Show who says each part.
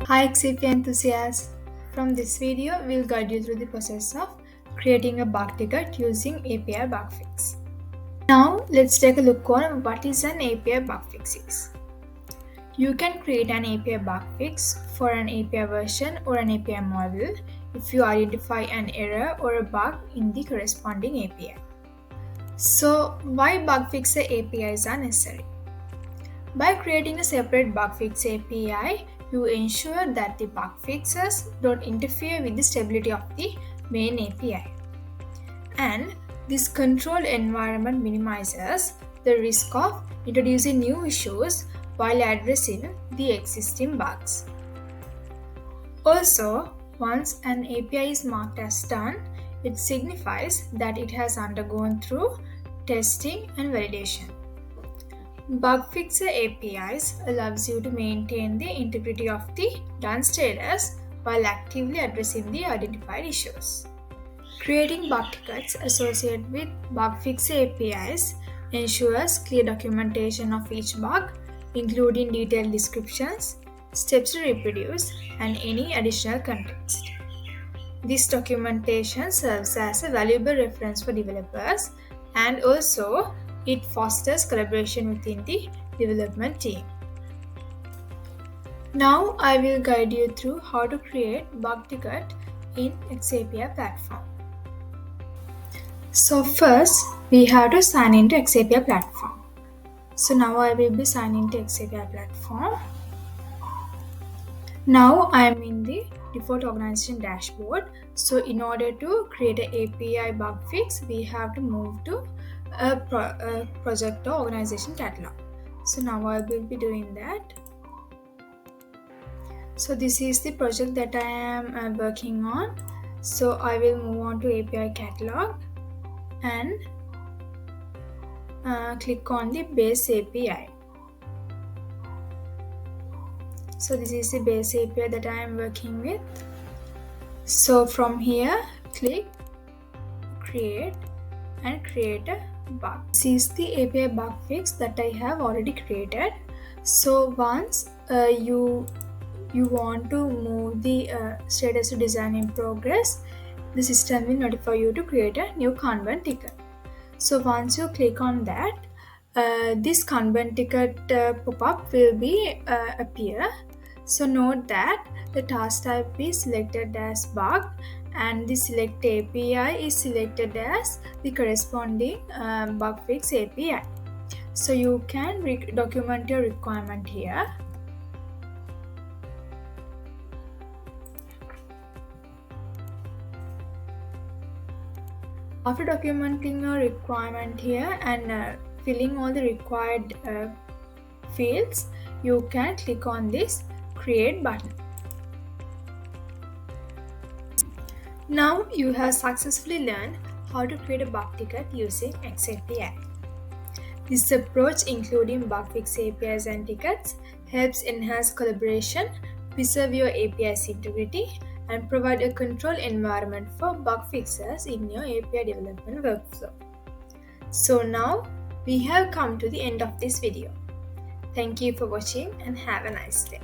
Speaker 1: Hi Xapi enthusiasts! From this video, we'll guide you through the process of creating a bug ticket using API bug fix. Now, let's take a look on what is an API bug fix is. You can create an API bug fix for an API version or an API model if you identify an error or a bug in the corresponding API. So, why bug fix APIs are necessary? By creating a separate bug fix API, you ensure that the bug fixes don't interfere with the stability of the main API. And this controlled environment minimizes the risk of introducing new issues while addressing the existing bugs. Also, once an API is marked as done, it signifies that it has undergone through testing and validation. Bug fixer APIs allows you to maintain the integrity of the done status while actively addressing the identified issues. Creating bug tickets associated with bug fixer APIs ensures clear documentation of each bug, including detailed descriptions, steps to reproduce, and any additional context. This documentation serves as a valuable reference for developers, and also it fosters collaboration within the development team. Now I will guide you through how to create bug ticket in Xapi Platform. So first we have to sign into Xapi Platform. So now I will be signing to Xapi Platform. Now I am in the default organization dashboard. So in order to create an API bug fix, we have to move to a project or organization catalog. So now I will be doing that. So this is the project that I am working on. So I will move on to API catalog and click on the base API. So this is the base API that I am working with. So from here, click create and create a bug. This is the API bug fix that I have already created. So once you want to move the status to design in progress, the system will notify you to create a new Kanban ticket. So once you click on that, this Kanban ticket pop-up will be appear. So note that the task type is selected as bug and the select API is selected as the corresponding bug fix API. So you can document your requirement here. After documenting your requirement here and filling all the required fields, you can click on this create button. Now you have successfully learned how to create a bug ticket using Xapi. This approach, including bug fix APIs and tickets, helps enhance collaboration, preserve your API's integrity, and provide a controlled environment for bug fixes in your API development workflow. So now we have come to the end of this video. Thank you for watching and have a nice day.